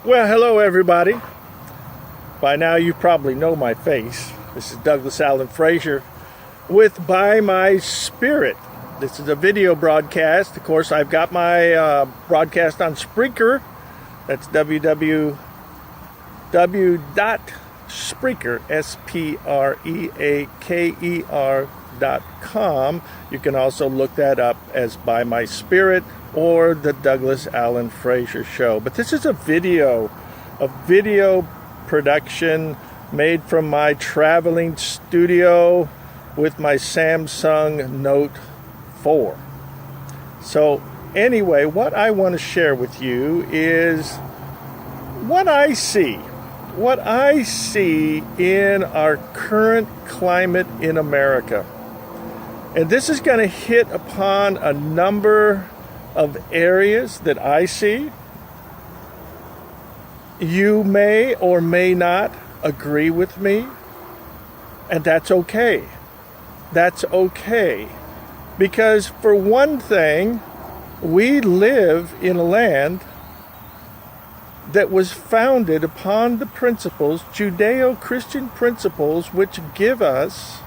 Well, hello everybody. By now you probably know my face. This is Douglas Allen Frazier with By My Spirit. This is a video broadcast. Of course, I've got my broadcast on Spreaker. That's www.spreaker.com. You can also look that up as By My Spirit or the Douglas Allen Frazier Show. But this is a video production made from my traveling studio with my Samsung Note 4. So anyway, what I want to share with you is what I see in our current climate in America. And this is going to hit upon a number of areas that I see. You may or may not agree with me, and that's okay. That's okay. Because for one thing, we live in a land that was founded upon the principles, Judeo-Christian principles, which give us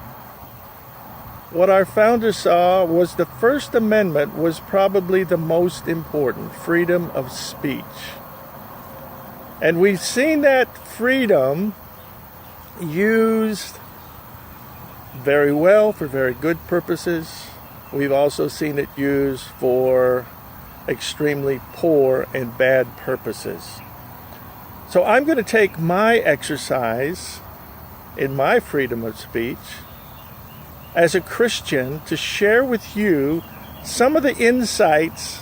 what our founders saw was the First Amendment was probably the most important, freedom of speech. And we've seen that freedom used very well for very good purposes. We've also seen it used for extremely poor and bad purposes. So I'm going to take my exercise in my freedom of speech as a Christian to share with you some of the insights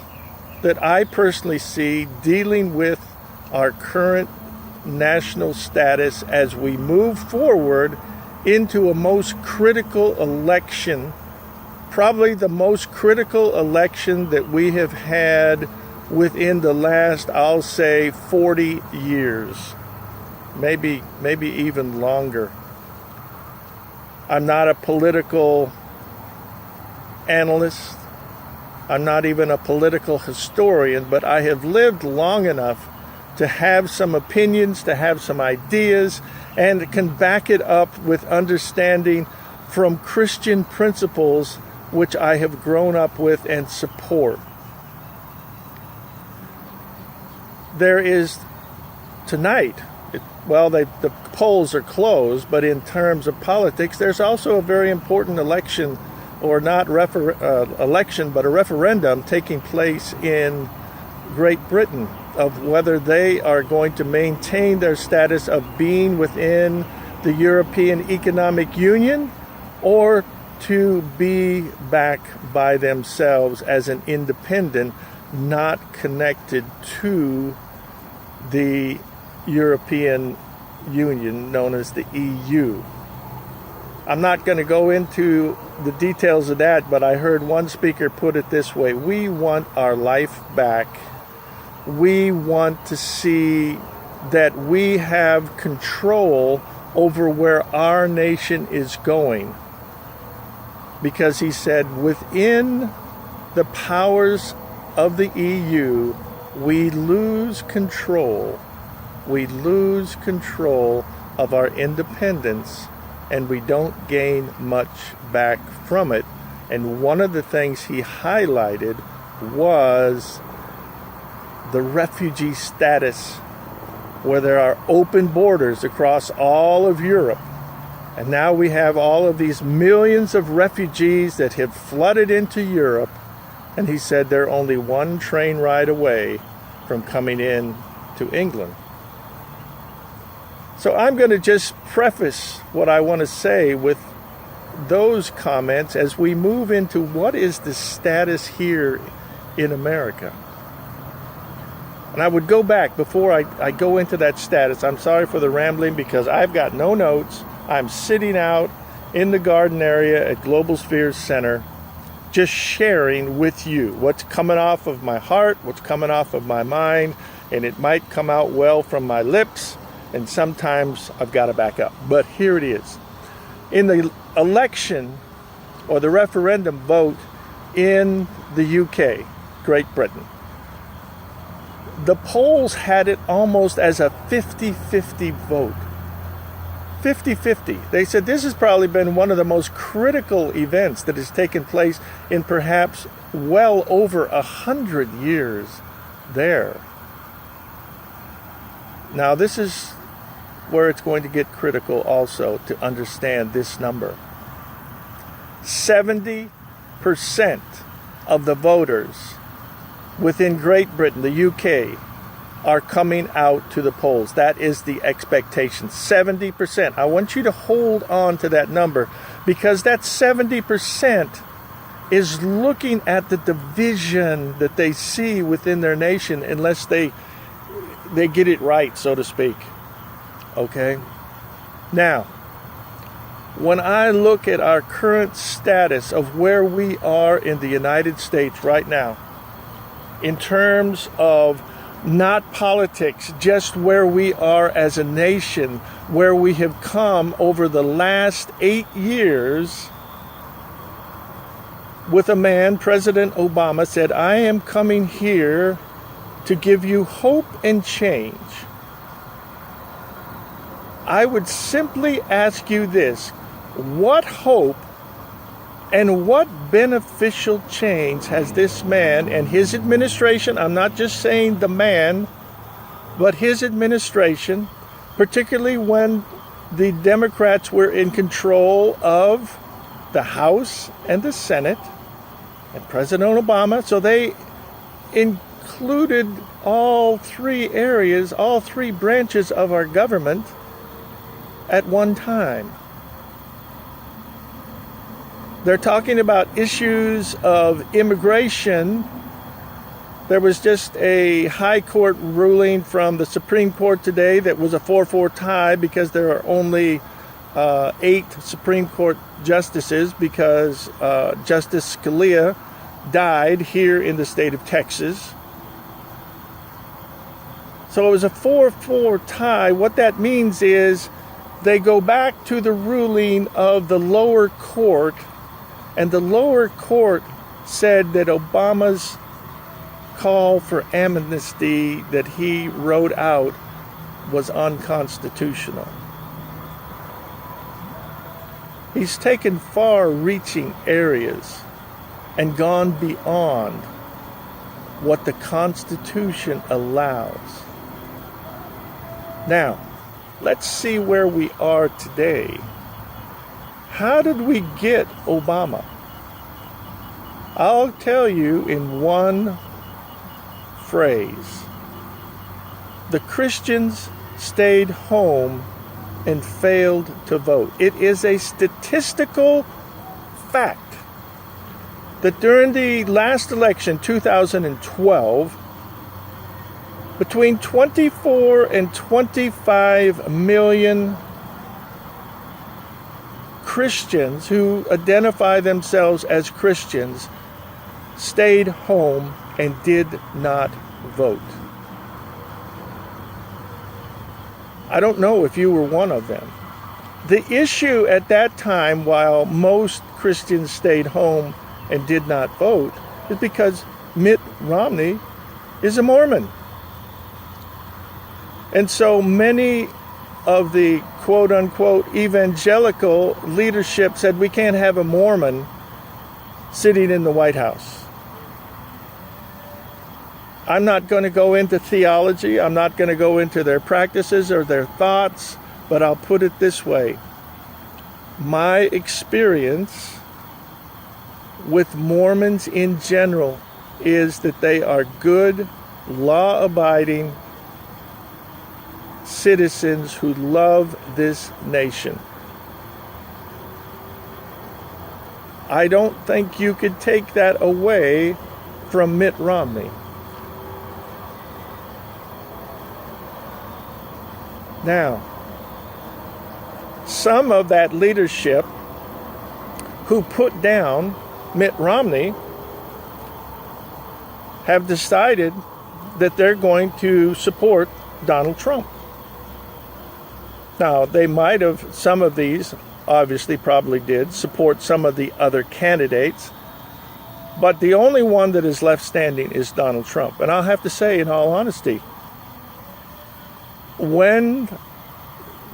that I personally see dealing with our current national status as we move forward into a most critical election, probably the most critical election that we have had within the last, I'll say, 40 years, maybe even longer. I'm not a political analyst. I'm not even a political historian, but I have lived long enough to have some opinions, to have some ideas, and can back it up with understanding from Christian principles which I have grown up with and support. There is tonight, the polls are closed, but in terms of politics, there's also a very important election, or not election, but a referendum taking place in Great Britain of whether they are going to maintain their status of being within the European Economic Union or to be back by themselves as an independent, not connected to the European Union known as the EU. I'm not going to go into the details of that, but I heard one speaker put it this way: we want our life back. We want to see that we have control over where our nation is going. Because he said, within the powers of the EU, we lose control. We lose control of our independence, and we don't gain much back from it. And one of the things he highlighted was the refugee status, where there are open borders across all of Europe. And now we have all of these millions of refugees that have flooded into Europe. And he said they're only one train ride away from coming in to England. So I'm going to just preface what I want to say with those comments as we move into what is the status here in America. And I would go back before I go into that status. I'm sorry for the rambling because I've got no notes. I'm sitting out in the garden area at Global Spheres Center, just sharing with you what's coming off of my heart, what's coming off of my mind, and it might come out well from my lips, and sometimes I've got to back up. But here it is. In the election or the referendum vote in the UK, Great Britain, The polls had it almost as a 50-50 vote. 50-50. They said this has probably been one of the most critical events that has taken place in perhaps well over 100 years there. Now this is where it's going to get critical also to understand this number. 70% of the voters within Great Britain, the UK, are coming out to the polls. That is the expectation. 70%. I want you to hold on to that number, because that 70% is looking at the division that they see within their nation, unless they get it right, so to speak. Okay? Now, when I look at our current status of where we are in the United States right now, in terms of not politics, just where we are as a nation, where we have come over the last 8 years, with a man, President Obama, said, I am coming here to give you hope and change. I would simply ask you this: what hope and what beneficial change has this man and his administration, I'm not just saying the man, but his administration, particularly when the Democrats were in control of the House and the Senate, and President Obama, so they included all three areas, all three branches of our government at one time. They're talking about issues of immigration. There was just a high court ruling from the Supreme Court today that was a 4-4 tie, because there are only 8 Supreme Court justices, because Justice Scalia died here in the state of Texas. So it was a 4-4 tie. What that means is they go back to the ruling of the lower court, and the lower court said that Obama's call for amnesty that he wrote out was unconstitutional. He's taken far-reaching areas and gone beyond what the Constitution allows. Now, let's see where we are today. How did we get Obama? I'll tell you in one phrase. The Christians stayed home and failed to vote. It is a statistical fact that during the last election, 2012, between 24 and 25 million Christians who identify themselves as Christians stayed home and did not vote. I don't know if you were one of them. The issue at that time, while most Christians stayed home and did not vote, is because Mitt Romney is a Mormon. And so many of the quote-unquote evangelical leadership said we can't have a Mormon sitting in the White House. I'm not going to go into theology. I'm not going to go into their practices or their thoughts, but I'll put it this way. My experience with Mormons in general is that they are good, law-abiding citizens who love this nation. I don't think you could take that away from Mitt Romney. Now, some of that leadership who put down Mitt Romney have decided that they're going to support Donald Trump. Now, they might have, some of these obviously probably did support some of the other candidates, But the only one that is left standing is Donald Trump. And I'll have to say, in all honesty, when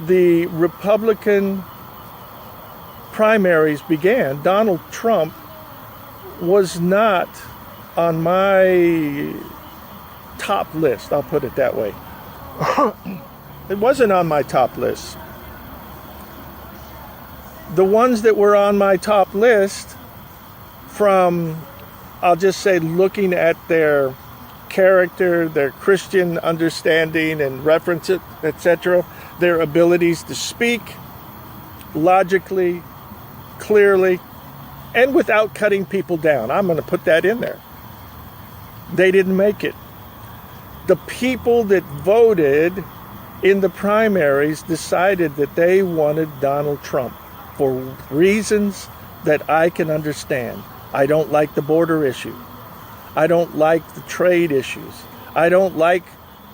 the Republican primaries began, Donald Trump was not on my top list. I'll put it that way. It wasn't on my top list. The ones that were on my top list, from, I'll just say, looking at their character, their Christian understanding and reference it, etc., their abilities to speak logically, clearly, and without cutting people down. I'm going to put that in there. They didn't make it. The people that voted in the primaries decided that they wanted Donald Trump for reasons that I can understand. I don't like the border issue. I don't like the trade issues. I don't like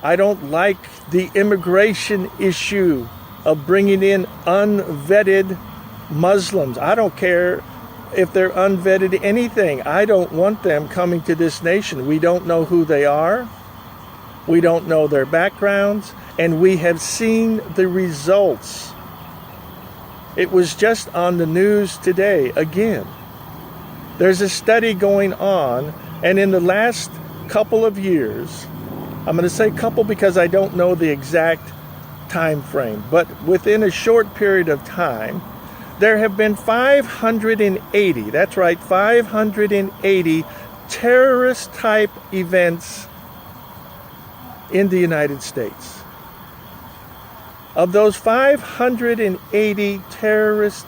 the immigration issue of bringing in unvetted Muslims. I don't care if they're unvetted anything. I don't want them coming to this nation. We don't know who they are. We don't know their backgrounds. And we have seen the results. It was just on the news today again. There's a study going on, and in the last couple of years, I'm going to say couple because I don't know the exact time frame, but within a short period of time, there have been 580, that's right, 580 terrorist type events in the United States. Of those 580 terrorist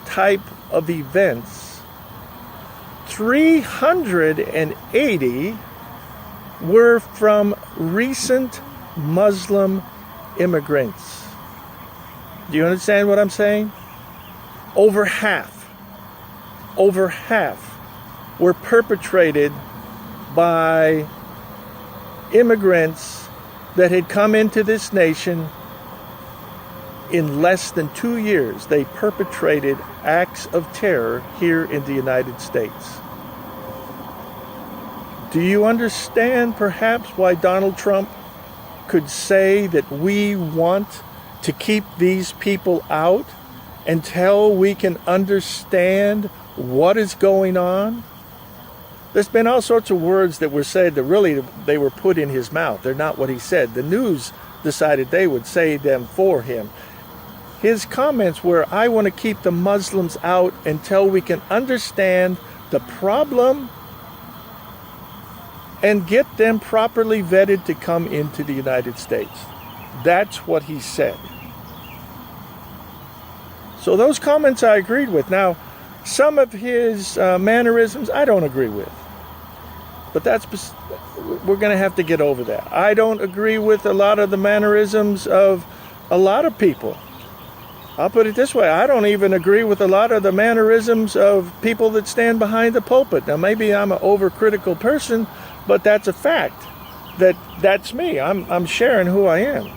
type of events, 380 were from recent Muslim immigrants. Do you understand what I'm saying? Over half were perpetrated by immigrants that had come into this nation. In less than 2 years, they perpetrated acts of terror here in the United States. Do you understand perhaps why Donald Trump could say that we want to keep these people out until we can understand what is going on? There's been all sorts of words that were said that really they were put in his mouth. They're not what he said. The news decided they would say them for him. His comments were, I want to keep the Muslims out until we can understand the problem and get them properly vetted to come into the United States. That's what he said. So those comments I agreed with. Now, some of his mannerisms I don't agree with. But we're going to have to get over that. I don't agree with a lot of the mannerisms of a lot of people. I'll put it this way, I don't even agree with a lot of the mannerisms of people that stand behind the pulpit. Now, maybe I'm an overcritical person, but that's a fact. That's me. I'm sharing who I am.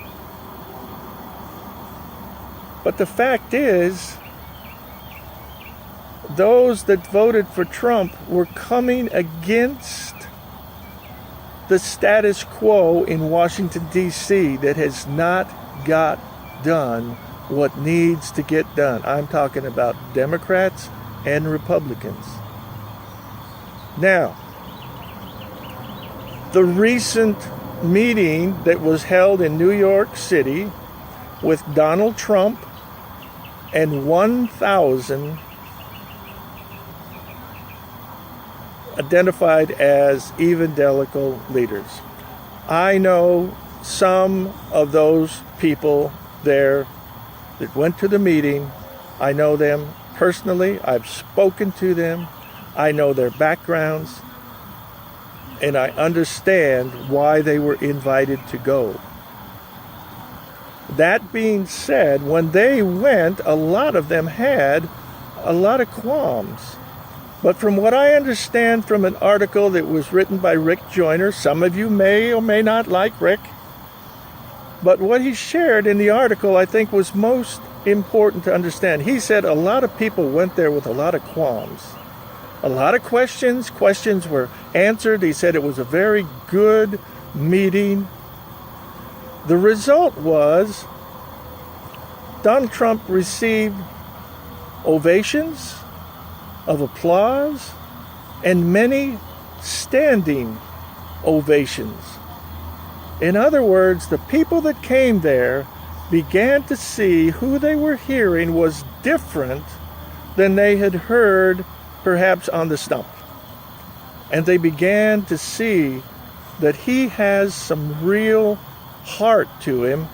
But the fact is, those that voted for Trump were coming against the status quo in Washington, D.C. that has not got done what needs to get done. I'm talking about Democrats and Republicans. Now, the recent meeting that was held in New York City with Donald Trump and 1,000 identified as evangelical leaders. I know some of those people there that went to the meeting. I know them personally. I've spoken to them. I know their backgrounds. And I understand why they were invited to go. That being said, when they went, a lot of them had a lot of qualms. But from what I understand from an article that was written by Rick Joyner, some of you may or may not like Rick, but what he shared in the article I think was most important to understand. He said a lot of people went there with a lot of qualms. A lot of questions. Questions were answered. He said it was a very good meeting. The result was Donald Trump received ovations of applause and many standing ovations. In other words, the people that came there began to see who they were hearing was different than they had heard perhaps on the stump. And they began to see that he has some real heart to him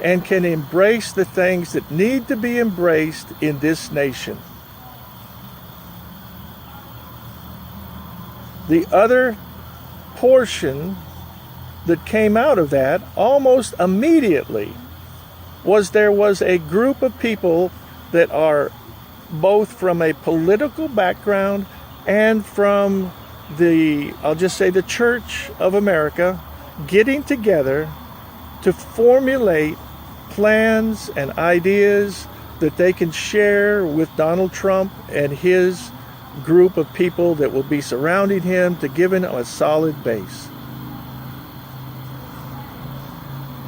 and can embrace the things that need to be embraced in this nation. The other portion that came out of that almost immediately there was a group of people that are both from a political background and from I'll just say the Church of America, getting together to formulate plans and ideas that they can share with Donald Trump and his group of people that will be surrounding him to give him a solid base.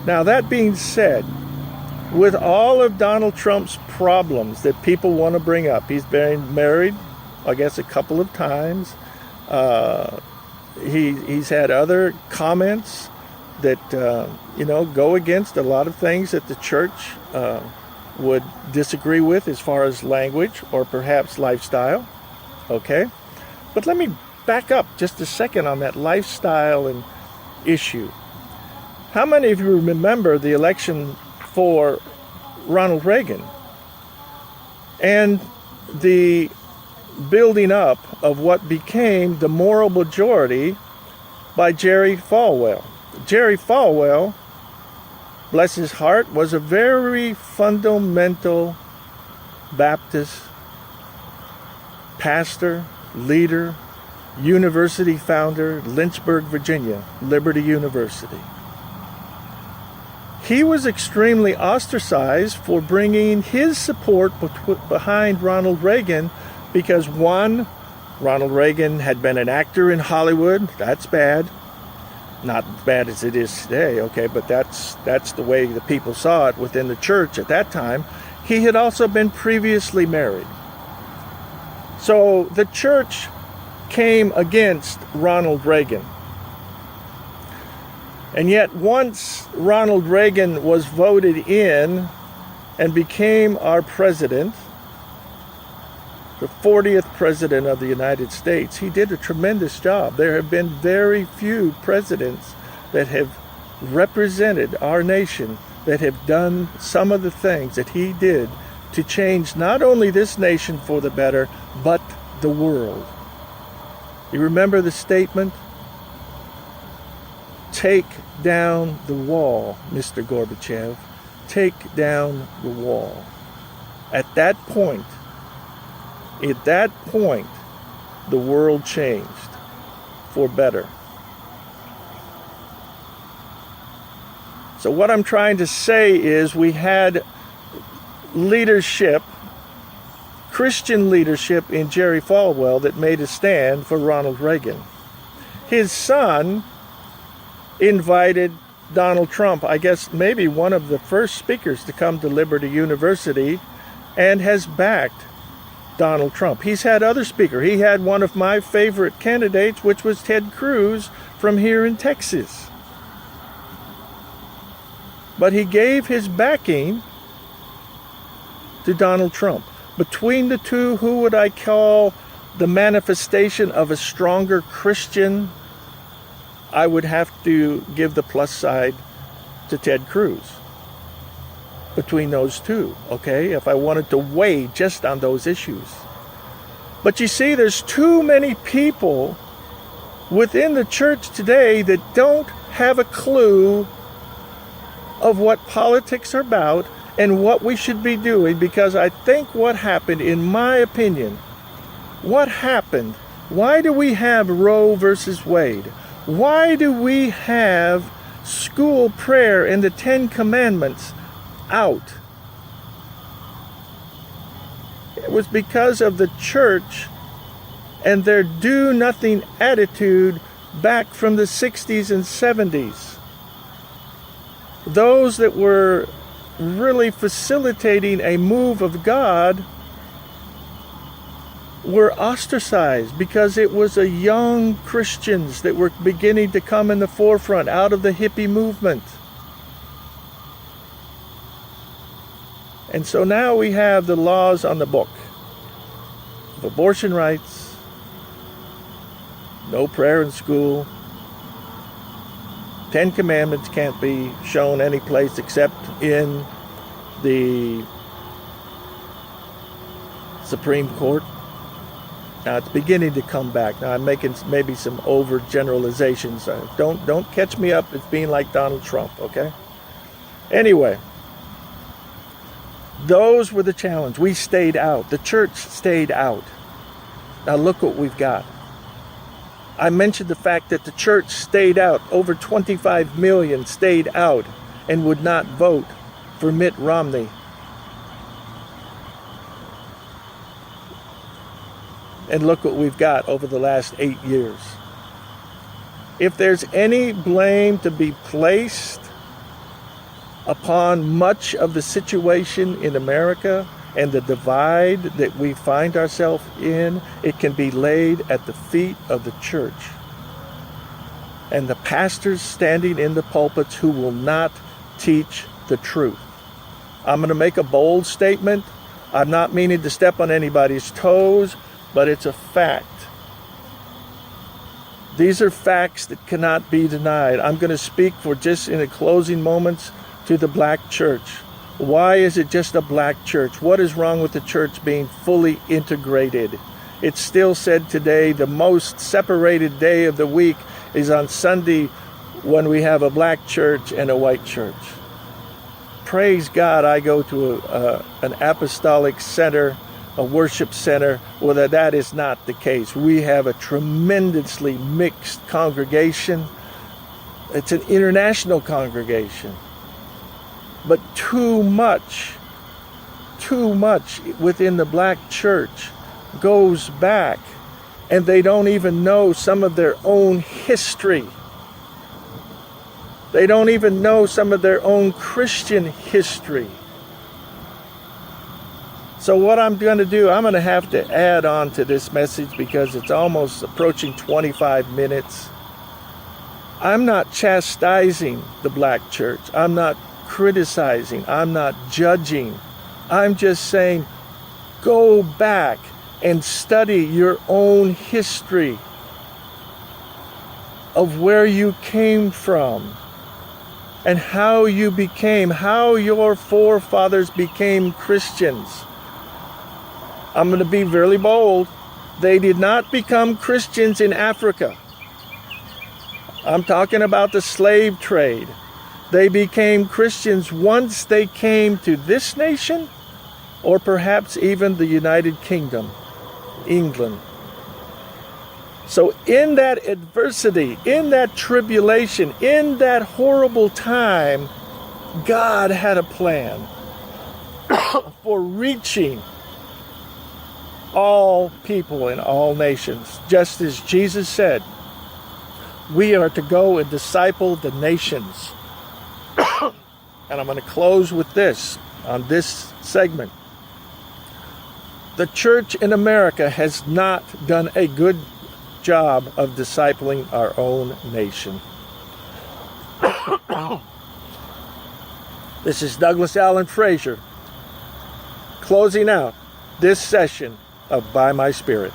Now, that being said, with all of Donald Trump's problems that people want to bring up, he's been married, I guess, a couple of times. He's had other comments that, go against a lot of things that the church would disagree with as far as language or perhaps lifestyle. Okay? But let me back up just a second on that lifestyle and issue. How many of you remember the election for Ronald Reagan and the building up of what became the moral majority by Jerry Falwell? Jerry Falwell, bless his heart, was a very fundamental Baptist pastor, leader, university founder, Lynchburg, Virginia, Liberty University. He was extremely ostracized for bringing his support behind Ronald Reagan because, one, Ronald Reagan had been an actor in Hollywood. That's bad. Not as bad as it is today, okay, but that's the way the people saw it within the church at that time. He had also been previously married. So the church came against Ronald Reagan. And yet once Ronald Reagan was voted in and became our president, the 40th president of the United States, he did a tremendous job. There have been very few presidents that have represented our nation that have done some of the things that he did to change not only this nation for the better, but the world. You remember the statement? Take down the wall, Mr. Gorbachev. Take down the wall. At that point, the world changed for better. So what I'm trying to say is we had leadership, Christian leadership in Jerry Falwell that made a stand for Ronald Reagan. His son invited Donald Trump, I guess maybe one of the first speakers to come to Liberty University, and has backed Donald Trump. He's had other speakers. He had one of my favorite candidates, which was Ted Cruz from here in Texas. But he gave his backing to Donald Trump. Between the two, who would I call the manifestation of a stronger Christian? I would have to give the plus side to Ted Cruz. Between those two, okay, if I wanted to weigh just on those issues. But you see, there's too many people within the church today that don't have a clue of what politics are about and what we should be doing, because I think what happened, in my opinion, what happened, why do we have Roe versus Wade? Why do we have school prayer and the Ten Commandments out? It was because of the church and their do-nothing attitude back from the 60s and 70s. Those that were really facilitating a move of God were ostracized because it was a young Christians that were beginning to come in the forefront out of the hippie movement. And so now we have the laws on the book of abortion rights, no prayer in school, 10 Commandments can't be shown any place except in the Supreme Court. Now it's beginning to come back. Now I'm making maybe some overgeneralizations. Don't catch me up as being like Donald Trump, okay? Anyway, those were the challenge. We stayed out. The church stayed out. Now look what we've got. I mentioned the fact that the church stayed out. Over 25 million stayed out and would not vote for Mitt Romney. And look what we've got over the last 8 years. If there's any blame to be placed upon much of the situation in America and the divide that we find ourselves in, it can be laid at the feet of the church and the pastors standing in the pulpits who will not teach the truth. I'm going to make a bold statement. I'm not meaning to step on anybody's toes, but it's a fact. These are facts that cannot be denied. I'm going to speak for just in the closing moments to the black church. Why is it just a black church? What is wrong with the church being fully integrated? It's still said today the most separated day of the week is on Sunday when we have a black church and a white church. Praise God, I go to an apostolic center, a worship center, where that is not the case. We have a tremendously mixed congregation. It's an international congregation. But too much within the black church goes back, and they don't even know some of their own history. They don't even know some of their own Christian history. So what I'm going to do, I'm going to have to add on to this message because it's almost approaching 25 minutes. I'm not chastising the black church. I'm not criticizing. I'm not judging. I'm just saying, go back and study your own history of where you came from and how your forefathers became Christians. I'm going to be very bold. They did not become Christians in Africa. I'm talking about the slave trade. They became Christians once they came to this nation, or perhaps even the United Kingdom, England. So in that adversity, in that tribulation, in that horrible time, God had a plan for reaching all people in all nations. Just as Jesus said, we are to go and disciple the nations. And I'm going to close with this on this segment. The church in America has not done a good job of discipling our own nation. This is Douglas Allen Frazier closing out this session of By My Spirit.